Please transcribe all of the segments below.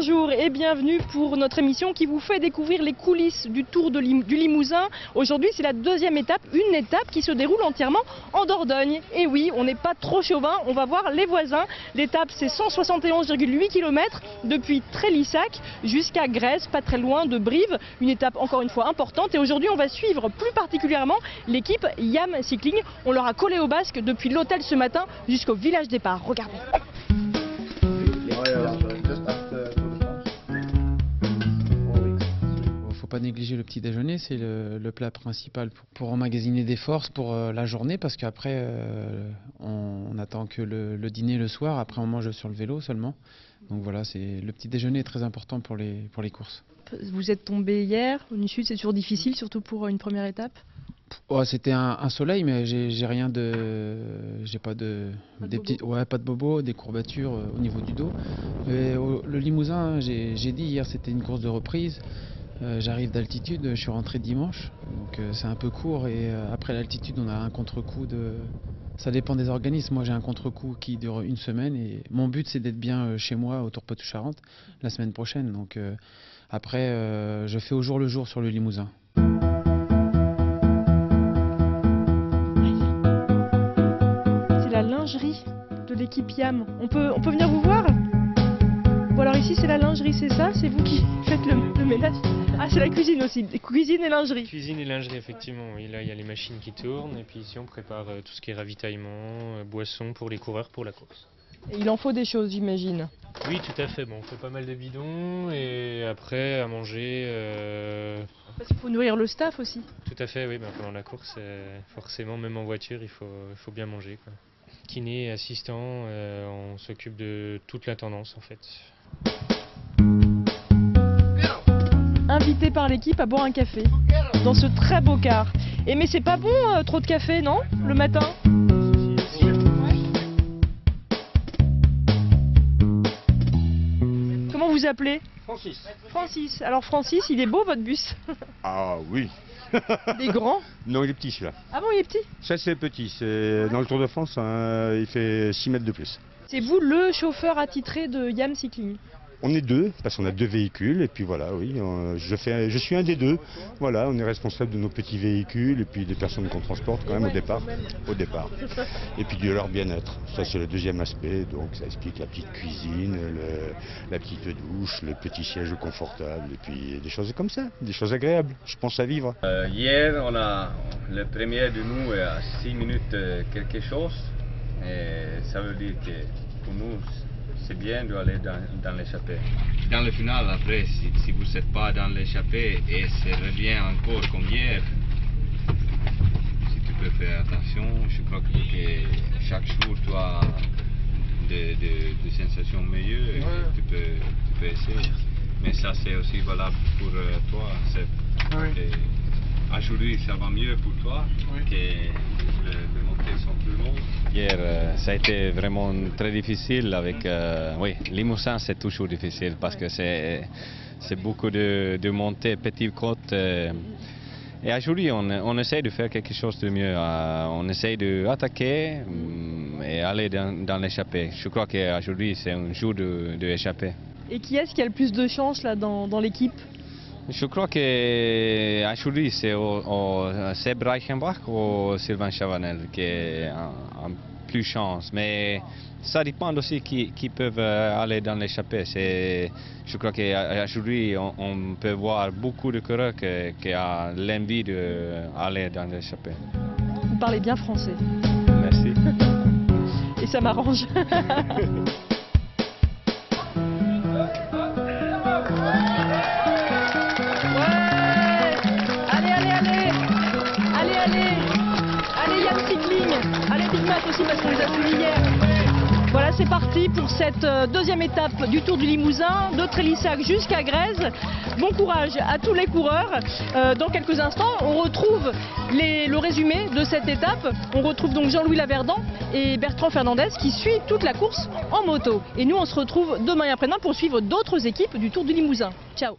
Bonjour et bienvenue pour notre émission qui vous fait découvrir les coulisses du Tour du Limousin. Aujourd'hui, c'est la deuxième étape, une étape qui se déroule entièrement en Dordogne. Et oui, on n'est pas trop chauvin, on va voir les voisins. L'étape, c'est 171,8 km depuis Trélissac jusqu'à Grèze, pas très loin de Brive. Une étape encore une fois importante. Et aujourd'hui, on va suivre plus particulièrement l'équipe YAM Cycling. On leur a collé au basque depuis l'hôtel ce matin jusqu'au village départ. Regardez. Pas négliger le petit déjeuner, c'est le plat principal pour emmagasiner des forces pour la journée, parce qu'après on attend que le dîner le soir, après on mange sur le vélo seulement. Donc voilà, le petit déjeuner est très important pour les courses. Vous êtes tombé hier, au sud c'est toujours difficile, surtout pour une première étape. Oh, c'était un soleil, mais j'ai rien pas de bobo, des courbatures au niveau du dos. Le Limousin, j'ai dit hier, c'était une course de reprise. J'arrive d'altitude, je suis rentré dimanche, donc c'est un peu court, et après l'altitude on a un contre-coup ça dépend des organismes. Moi j'ai un contre-coup qui dure une semaine, et mon but c'est d'être bien chez moi au Tour Poitou-Charentes la semaine prochaine, donc après je fais au jour le jour sur le Limousin. C'est la lingerie de l'équipe YAM, on peut venir vous voir? Bon alors ici c'est la lingerie, c'est ça? C'est vous qui faites le ménage? Ah, c'est la cuisine aussi, cuisine et lingerie. Cuisine et lingerie, effectivement. Oui, là, il y a les machines qui tournent, et puis ici, on prépare tout ce qui est ravitaillement, boissons pour les coureurs pour la course. Et il en faut des choses, j'imagine. Oui, tout à fait. Bon, on fait pas mal de bidons, et après, à manger... Parce qu'il faut nourrir le staff aussi. Tout à fait, oui. Ben, pendant la course, forcément, même en voiture, il faut bien manger, quoi. Kiné, assistant, on s'occupe de toute la tendance, en fait. Invité par l'équipe à boire un café dans ce très beau car. Et mais c'est pas bon trop de café, non? Le matin? Comment vous appelez? Francis. Francis. Alors Francis, il est beau votre bus? Ah oui. Il est grand? Non, il est petit celui-là. Ah bon, il est petit? Ça c'est petit, c'est dans le Tour de France, hein, il fait 6 mètres de plus. C'est vous le chauffeur attitré de YAM Cycling? On est deux, parce qu'on a deux véhicules, et puis voilà, oui, je suis un des deux. Voilà, on est responsable de nos petits véhicules, et puis des personnes qu'on transporte quand même au départ. Et puis de leur bien-être. Ça c'est le deuxième aspect, donc ça explique la petite cuisine, la petite douche, le petit siège confortable, et puis des choses comme ça, des choses agréables, je pense à vivre. Hier, on a le premier de nous est à 6 minutes quelque chose, et ça veut dire que pour nous, c'est bien d'aller dans l'échappée. Dans le final, après, si vous n'êtes pas dans l'échappée et ça revient encore comme hier, si tu peux faire attention, je crois que chaque jour tu as des sensations meilleures, et tu peux essayer. Mais ça c'est aussi valable pour toi. Aujourd'hui ça va mieux pour toi, que les montées sont plus longues. Hier ça a été vraiment très difficile avec... oui, Limousin c'est toujours difficile parce que c'est beaucoup de montées, petites côtes. Et aujourd'hui on essaie de faire quelque chose de mieux. On essaie d'attaquer et aller dans l'échappée. Je crois qu'aujourd'hui c'est un jour de échappée. Et qui est-ce qui a le plus de chance là dans l'équipe? Je crois qu'aujourd'hui c'est Seb Reichenbach ou Sylvain Chavanel qui a plus de chance. Mais ça dépend aussi qui peuvent aller dans l'échappée. Je crois qu'aujourd'hui on peut voir beaucoup de coureurs qui ont l'envie d'aller dans l'échappée. Vous parlez bien français. Merci. Et ça m'arrange. Allez YAM Cycling, allez Big Mat aussi parce qu'on les a suivis hier. Voilà, c'est parti pour cette deuxième étape du Tour du Limousin, de Trélissac jusqu'à Grèze. Bon courage à tous les coureurs. Dans quelques instants, on retrouve le résumé de cette étape. On retrouve donc Jean-Louis Laverdan et Bertrand Fernandez qui suivent toute la course en moto. Et nous, on se retrouve demain et après-demain pour suivre d'autres équipes du Tour du Limousin. Ciao.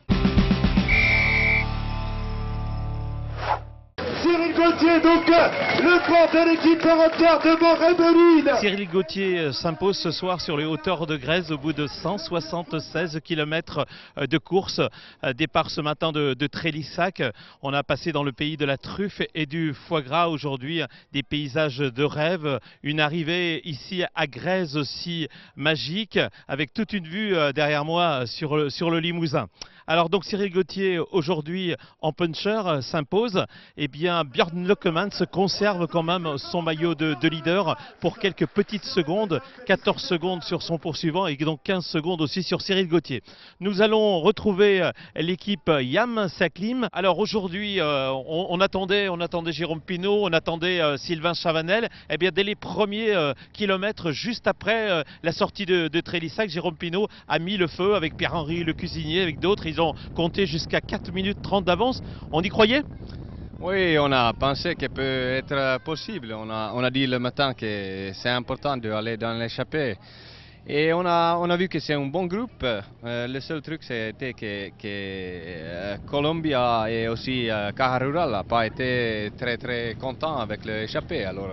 Cyril Gauthier, donc le grand de l'équipe Europcar de Moret-Meline. Cyril Gauthier s'impose ce soir sur les hauteurs de Grèze au bout de 176 km de course. Départ ce matin de Trélissac. On a passé dans le pays de la truffe et du foie gras aujourd'hui, des paysages de rêve. Une arrivée ici à Grèze aussi magique, avec toute une vue derrière moi sur le Limousin. Alors donc Cyril Gauthier aujourd'hui en puncher s'impose. Et bien Björn Lockemans conserve quand même son maillot de leader pour quelques petites secondes, 14 secondes sur son poursuivant et donc 15 secondes aussi sur Cyril Gauthier. Nous allons retrouver l'équipe Yam Saklim. Alors aujourd'hui on attendait Jérôme Pinault, on attendait Sylvain Chavanel. Et bien dès les premiers kilomètres, juste après la sortie de Trélissac, Jérôme Pinault a mis le feu avec Pierre-Henri Le Cuisinier, avec d'autres. Ils ont compté jusqu'à 4 minutes 30 d'avance. On y croyait ? Oui, on a pensé que peut être possible. On a dit le matin que c'est important d'aller dans l'échappée. Et on a vu que c'est un bon groupe. Le seul truc c'était que Columbia et aussi Caja Rural n'ont pas été très contents avec l'échappée. Alors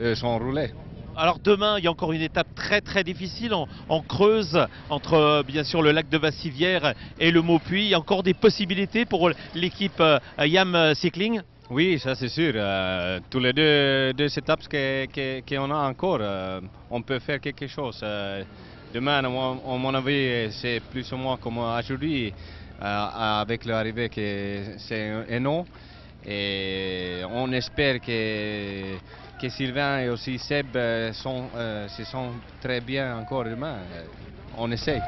eux sont roulés. Alors demain, il y a encore une étape très difficile en Creuse, entre bien sûr le lac de Vassivière et le Maupuy. Il y a encore des possibilités pour l'équipe Yam Cycling. Oui, ça c'est sûr. Tous les deux étapes qu'on a encore, on peut faire quelque chose. Demain, à mon avis, c'est plus ou moins comme aujourd'hui, avec l'arrivée que c'est un non. Et on espère que Sylvain et aussi Seb se sont très bien encore demain. On essaye.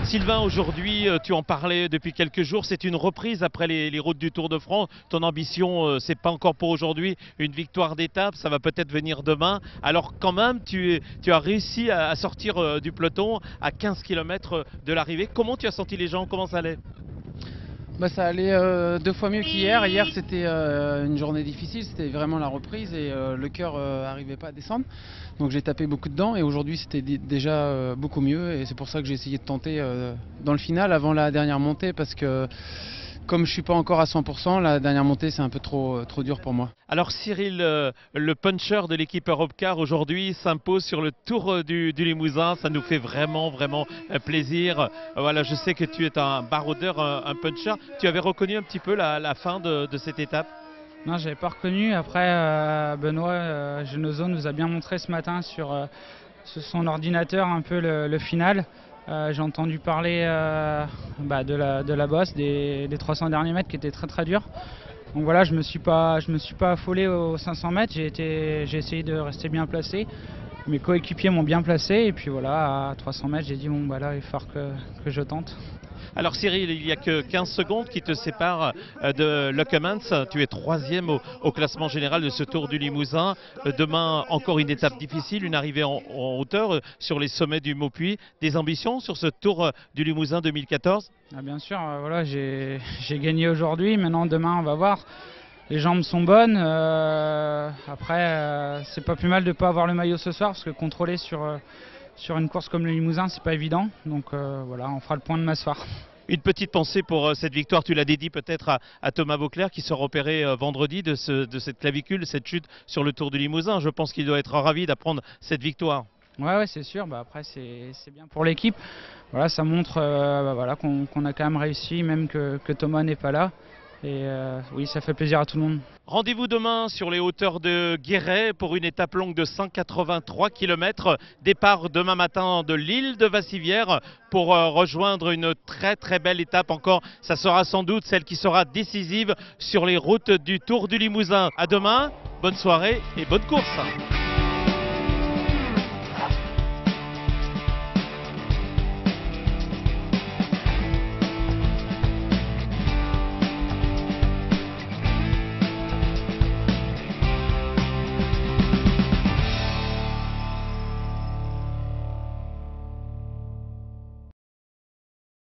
Sylvain, aujourd'hui, tu en parlais depuis quelques jours, c'est une reprise après les routes du Tour de France. Ton ambition, c'est pas encore pour aujourd'hui une victoire d'étape, ça va peut-être venir demain. Alors quand même, tu as réussi à sortir du peloton à 15 km de l'arrivée. Comment tu as senti les gens? Comment ça allait? Ça allait 2 fois mieux qu'hier. Hier c'était une journée difficile, c'était vraiment la reprise et le cœur n'arrivait pas à descendre. Donc j'ai tapé beaucoup dedans et aujourd'hui c'était déjà beaucoup mieux et c'est pour ça que j'ai essayé de tenter dans le final avant la dernière montée parce que comme je ne suis pas encore à 100%, la dernière montée c'est un peu trop dur pour moi. Alors Cyril, le puncher de l'équipe Europcar aujourd'hui s'impose sur le Tour du Limousin. Ça nous fait vraiment plaisir. Voilà, je sais que tu es un baroudeur, un puncher. Tu avais reconnu un petit peu la fin de cette étape? Non, je n'avais pas reconnu. Après, Benoît Genozo nous a bien montré ce matin sur son ordinateur un peu le final. J'ai entendu parler de la bosse, des 300 derniers mètres qui étaient très durs. Donc voilà, je me suis pas affolé aux 500 mètres, j'ai essayé de rester bien placé. Mes coéquipiers m'ont bien placé et puis voilà, à 300 mètres, j'ai dit bon bah là il faut que je tente. Alors Cyril, il n'y a que 15 secondes qui te séparent de Lockemans. Tu es 3e au classement général de ce Tour du Limousin. Demain, encore une étape difficile, une arrivée en hauteur sur les sommets du Maupuy. Des ambitions sur ce Tour du Limousin 2014? Bien sûr, voilà, j'ai gagné aujourd'hui. Maintenant, demain, on va voir. Les jambes sont bonnes. Après, c'est pas plus mal de ne pas avoir le maillot ce soir parce que contrôler sur une course comme le Limousin, c'est pas évident. Donc voilà, on fera le point demain soir. Une petite pensée pour cette victoire, tu l'as dédiée peut-être à Thomas Vauclair qui sera opéré vendredi de cette clavicule, cette chute sur le Tour du Limousin. Je pense qu'il doit être ravi d'apprendre cette victoire. Ouais, c'est sûr. Après, c'est bien pour l'équipe. Voilà, ça montre qu'on a quand même réussi, même que Thomas n'est pas là. Et oui, ça fait plaisir à tout le monde. Rendez-vous demain sur les hauteurs de Guéret pour une étape longue de 183 km. Départ demain matin de l'île de Vassivière pour rejoindre une très belle étape encore. Ça sera sans doute celle qui sera décisive sur les routes du Tour du Limousin. À demain, bonne soirée et bonne course.